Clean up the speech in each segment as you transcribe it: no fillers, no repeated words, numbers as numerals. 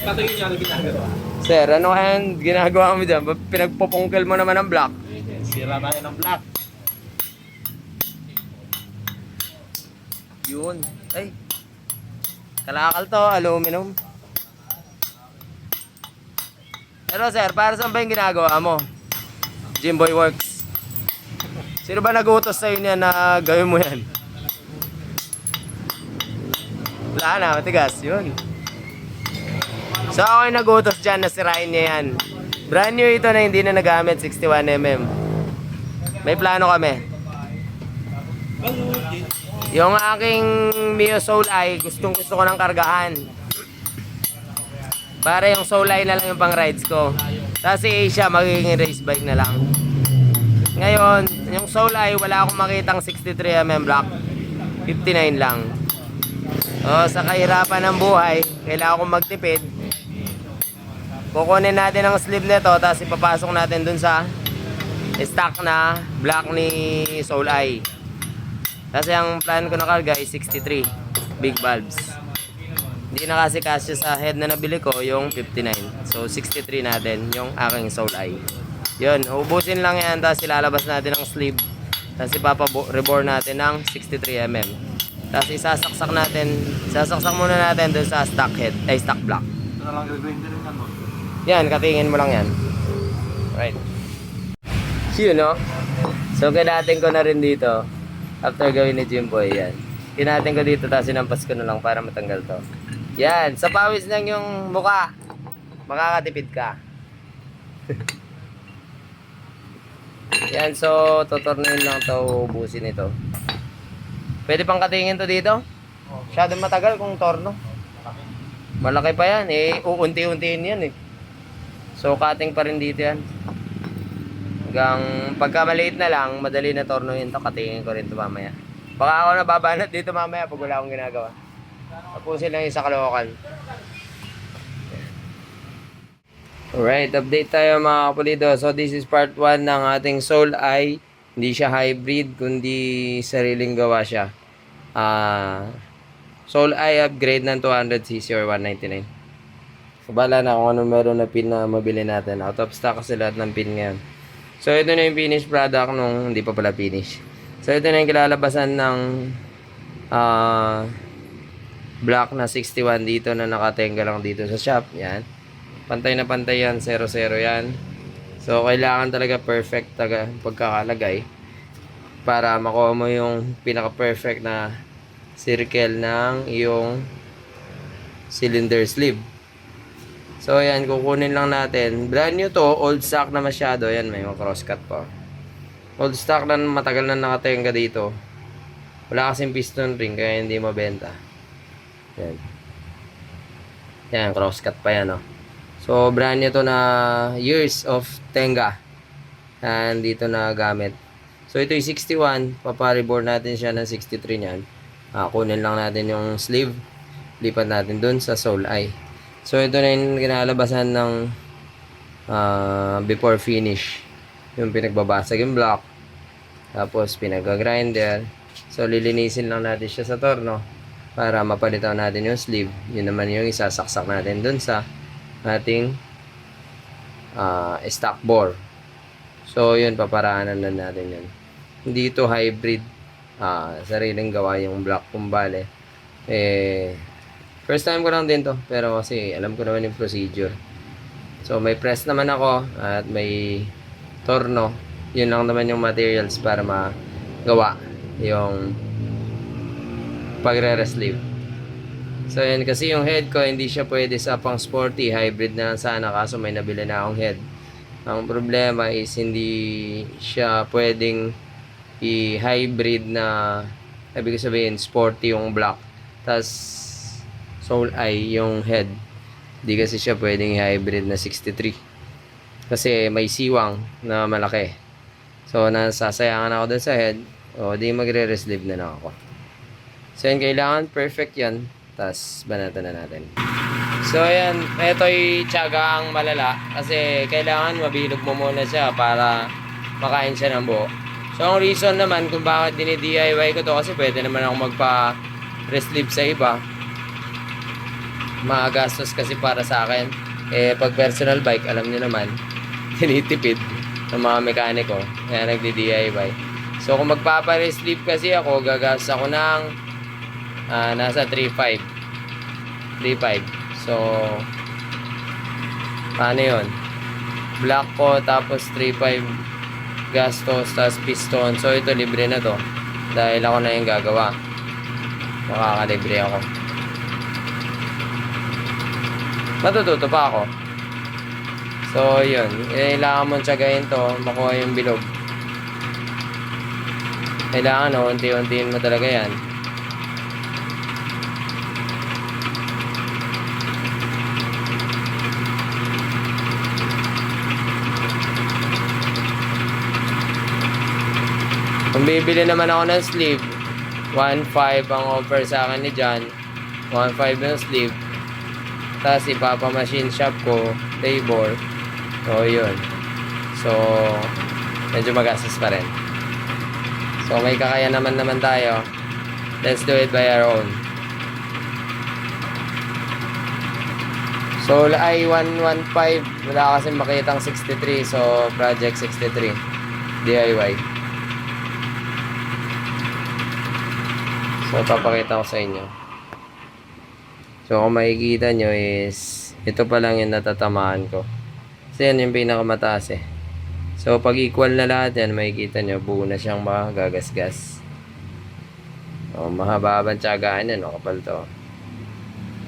Patuloy niya ano ginagawa. Sir, ano kaya ginagawa mo dyan? Pinagpupungkil mo naman ang block. Sira tayo ng block. Yun. Ay. Kalakal to, aluminum. Pero sir, para saan ba yung ginagawa mo? Jimboy Works. Sino ba nag-utos sa'yo niya na gawin mo yan? Wala na, matigas. Yun. So ako yung nag-utos dyan na sirain niya yan. Brand new ito na hindi na nagamit, 61mm. May plano kami. Yung aking Mio Soul Eye, gustong gusto ko ng kargahan. Para yung Soul Eye na lang yung pang rides ko. Tapos si Asia, magiging race bike na lang. Ngayon, yung Soul Eye, wala akong makitang 63mm block. 59 lang. O, sa kahirapan ng buhay, kailangan kong magtipid. Kukunin natin ang sleeve nito, tapos ipapasok natin dun sa stock na block ni Soul Eye. Kasi ang plan ko na karga is 63 big valves. Hindi na kasi kasya sa head na nabili ko yung 59. So 63 natin yung aking Soul Eye. Yun, ubusin lang yan, tapos ilalabas natin ang sleeve. Tapos ipapa-rebore natin ng 63mm. Tapos sasaksak muna natin dun sa stock head, ay stock block. Ano lang gagawin din mo? Yan, katingin mo lang yan. Right. Yun, no? So, kinatin ko na rin dito. After gawin ni Jimboy, yan. Kinatin ko dito, tapos sinampas ko na lang para matanggal to. Yan, sa pawis lang yung muka. Makakatipid ka. Yan, so, tutornuin lang to, ubusin ito. Pwede pang katingin to dito? Masyadong matagal kung torno. Malaki pa yan, eh, uunti-untiin yan eh. So, cutting pa rin dito yan. Hanggang pagka maliit na lang, madali na tornohin to, katingin ko rin to mamaya. Baka ako nababanat dito mamaya pag wala akong ginagawa. Tapusin lang yung sa Caloocan. Alright, update tayo mga kapulido. So, this is part 1 ng ating Soul Eye. Hindi siya hybrid, kundi sariling gawa siya. Soul Eye upgrade ng 200cc or 199. So, bala na kung ano meron na pin na mabili natin. Out of stock kasi lahat ng pin ngayon. So, ito na yung finished product nung hindi pa pala finish. So, ito na yung kilalabasan ng block na 61 dito na nakatenga lang dito sa shop. Yan. Pantay na pantay yan. 0-0 yan. So, kailangan talaga perfect pagkakalagay para makuha mo yung pinaka-perfect na circle ng iyong cylinder sleeve. So, ayan, kukunin lang natin. Brand new to, old stock na masyado. Ayan, may mga crosscut pa. Old stock na matagal na nakatenga dito. Wala kasing piston ring, kaya hindi mabenta. Ayan. Ayan, crosscut pa yan, oh. So, brand new to na years of tenga. And dito na gamit. So, ito yung 61. Paparibore natin siya ng 63 niyan. Kunin lang natin yung sleeve. Lipat natin dun sa Soul Eye. So, ito na yung kinalabasan ng before finish. Yung pinagbabasag yung block. Tapos, pinag-grinder. So, lilinisin lang natin siya sa torno para mapalitan natin yung sleeve. Yun naman yung isasaksak natin dun sa ating stock bore. So, yun, paparaanan na natin yun. Hindi ito hybrid. Sariling gawa yung block kumbale. First time ko lang din to, pero kasi alam ko naman yung procedure. So, may press naman ako at may torno. Yun lang naman yung materials para magawa yung pagre-resleeve. So, yan kasi yung head ko, hindi siya pwede sa pang sporty. Hybrid na lang sana, kaso may nabili na akong head. Ang problema is hindi siya pwedeng i-hybrid na, ibig sabihin, sporty yung block. Tas Soul Eye yung head. Di kasi siya pwedeng i-hybrid na 63. Kasi may siwang na malaki. So, nasasayangan ako dun sa head. O, di magre-resleeve na lang ako. So, yan, kailangan perfect yan. Tapos, banatan na natin. So, ayan. Ito'y tiyaga ang malala. Kasi, kailangan mabilog mo muna siya para makain siya ng buo. So, ang reason naman kung bakit dini-DIY ko to kasi pwede naman ako magpa-resleeve sa iba. magastos kasi para sa akin. Eh, pag personal bike, alam nyo naman, tinitipid ng mga mekaniko. Kaya nagdi-DIY. So, kung magpapa-sleeve kasi ako, gagastos ako ng nasa 3.5. 3.5. So, paano yun? Black ko, tapos 3.5 gastos, tapos piston. So, ito, libre na to. Dahil ako na yung gagawa. Makakalibre ako. Matututo pa ako. So, yun. Kailangan mong tsagayin to, makuha yung bilog. Kailangan, unti-untiin mo talaga yan. Kung bibili naman ako ng sleeve, 1.5 ang offer sa akin ni John. 1.5 yung sleeve. Tapos ipapa-machine shop ko, labor. So, yun. So, medyo magastos pa rin. So, may kakaya naman tayo. Let's do it by our own. So, ay 115. Wala kasi makitang 63. So, project 63. DIY. So, papakita ko sa inyo. So, kung makikita nyo is, ito pa lang yung natatamaan ko. Kasi yan yung pinakamataas eh. So, pag equal na lahat yan, makikita nyo, buo na siyang magagasgas. So, mahaba-habang tiyagaan yan, kapal to.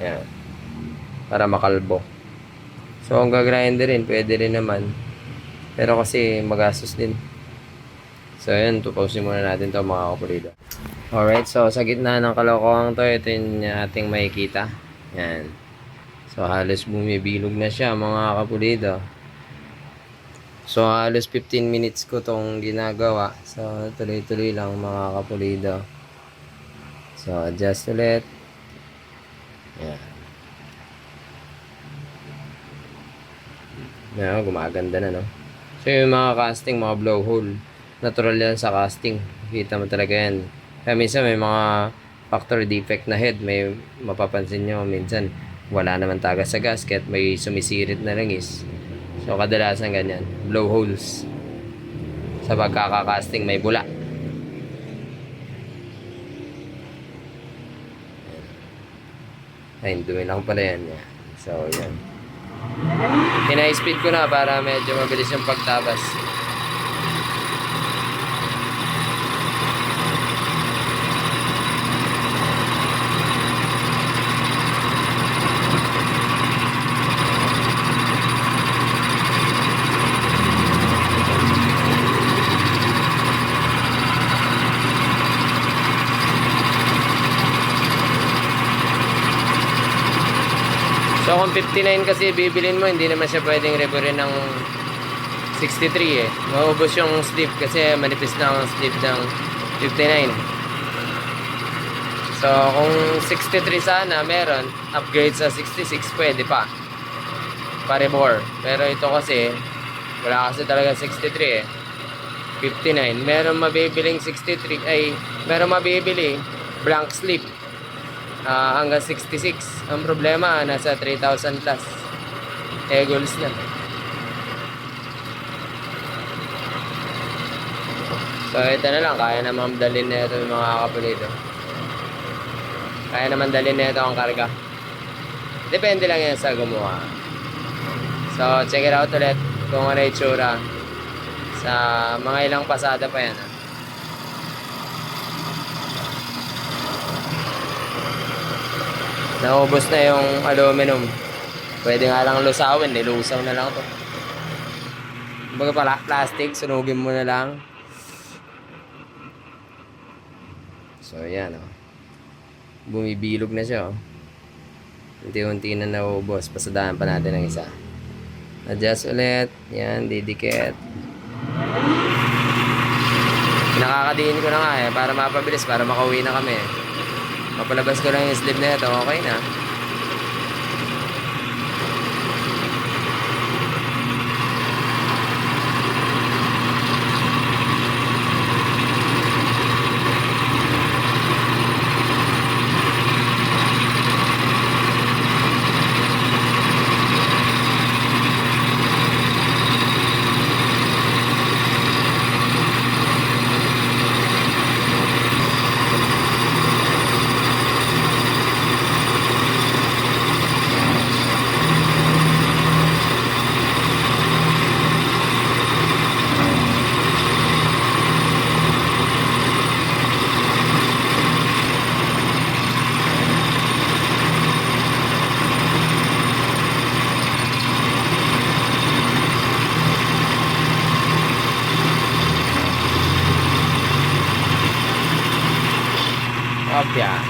Yan. Para makalbo. So, kung gagrinderin, pwede rin naman. Pero kasi, magastos din. So, yun, tupusin muna natin to mga kapulido. Alright, so sa gitna ng kalokohan to, ito yung ating makikita. Yan. So, halos bumibilog na siya mga kapulido. So, halos 15 minutes ko tong ginagawa. So, tuloy-tuloy lang mga kapulido. So, adjust ulit. Yan. Yan, gumaganda na, no? So, yung mga casting, mga blowhole. Natural yan sa casting. Kita mo talaga yan. Kaya minsan may mga factory defect na head. May mapapansin nyo minsan wala naman tagas sa gasket. May sumisirit na langis. So kadalasan ganyan. Blowholes. Sa pagkakakasting may bula. Ay, dumi lang pala yan. So yan. Hina-speed ko na para medyo mabilis yung pagtabas. So kung 59 kasi bibilin mo, hindi naman siya pwedeng reburin ng 63 eh. Maubos yung sleeve kasi manipis na ang sleeve ng 59. So kung 63 sana meron, upgrade sa 66 pwede pa. Parebore. Pero ito kasi, wala kasi talaga 63 eh. 59. Meron mabibiling 63, ay meron mabibili blank sleeve. Hanggang 66. Ang problema, nasa 3,000 plus. Goals na. So, ito na lang. Kaya naman dalhin na ito yung mga kapulido. Kaya naman dalhin na ito ang karga. Depende lang yan sa gumawa. So, check it out ulit kung ano yung itsura. Sa mga ilang pasada pa yan. Naubos na yung aluminum. Pwede nga lang lusawin. Nilusaw na lang ito. Baga pala, plastic. Sunugin mo na lang. So, yan o. Bumibilog na siya o. Unti-unti na naubos. Pasadahan pa natin ng isa. Adjust ulit. Yan, didikit. Nakakadiin ko na nga eh. Para mapabilis. Para makauwi na kami eh. Mapalabas ko lang yung sleeve na ito, okay na. Yan.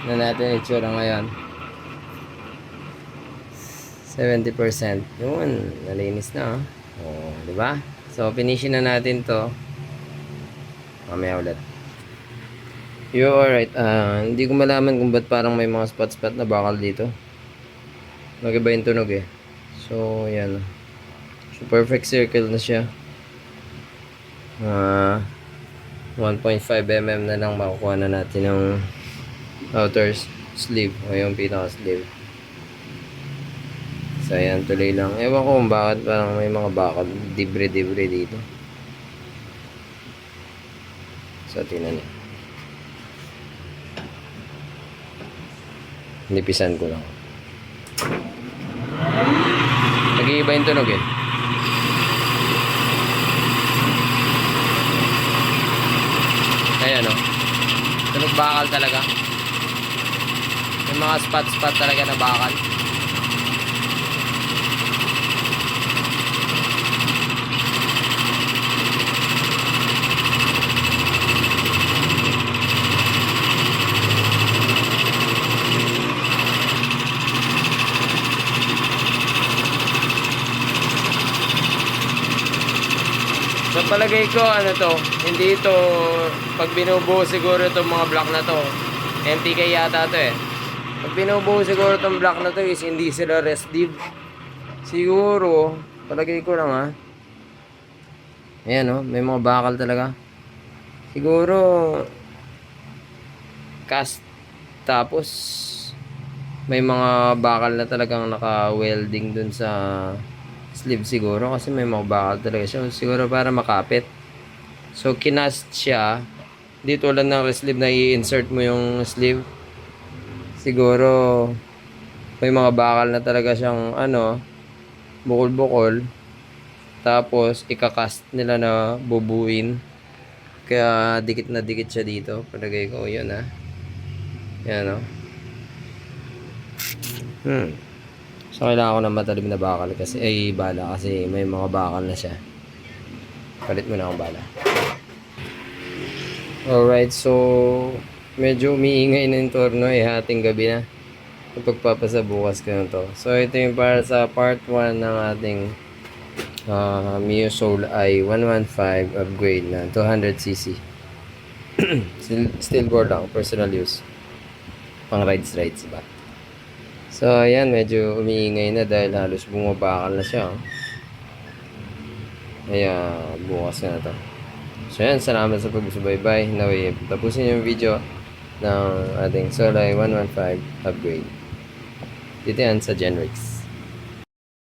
Na natin itsura ngayon. 70%. Yun, nalinis na. Oh, di ba? So, finishin na natin to. Mamaya ulit. You alright. Hindi ko malaman kung ba't parang may mga spot-spot na bakal dito. Nag-iba yung tunog eh. So, yan. So, perfect circle na siya. 1.5 mm na lang makukuha na natin ng outer sleeve o yung pinaka sleeve. So ayan, tuloy lang. Ewan ko kung bakit parang may mga bakal dibre-dibre dito. So tingnan niyo. Nipisan ko lang. Nag-iiba yung tunog eh. Ayan o. Tunog bakal talaga. May mga spot-spot talaga na bakal. Sa palagay ko, ano to, hindi ito, pag binubuo siguro itong mga block na to, MTK yata to eh. Pag binubuo siguro itong block na to is hindi sila restive. Siguro, palagay ko lang ha. Ayan o, may mga bakal talaga. Siguro, cast, tapos, may mga bakal na talagang naka-welding dun sa sleeve siguro kasi may mga bakal talaga siya. Siguro para makapit. So, kinast siya. Dito lang ng sleeve na i-insert mo yung sleeve. Siguro, may mga bakal na talaga siyang ano, bukol-bukol. Tapos, ikakast nila na bubuin. Kaya, dikit na dikit siya dito. Palagay ko, yun ha. Yan o. So, kailangan ko ng matalim na bakal kasi, bala kasi may mga bakal na siya. Palit mo na akong bala. Alright, so, medyo umiingay na yung torno hating gabi na. Pagpapasabukas ko na to. So, ito yung para sa part 1 ng ating Mio Soul i 115 upgrade na 200cc. Steel board lang, personal use. Pang rides ba? So, ayan, medyo umiingay na dahil halos bumabakal na siya. Kaya, bukas na to. So, ayan, salamat sa pagsubaybay. Naway, tapusin yung video ng ating Soul i 115 upgrade. Dito yan sa Genrix.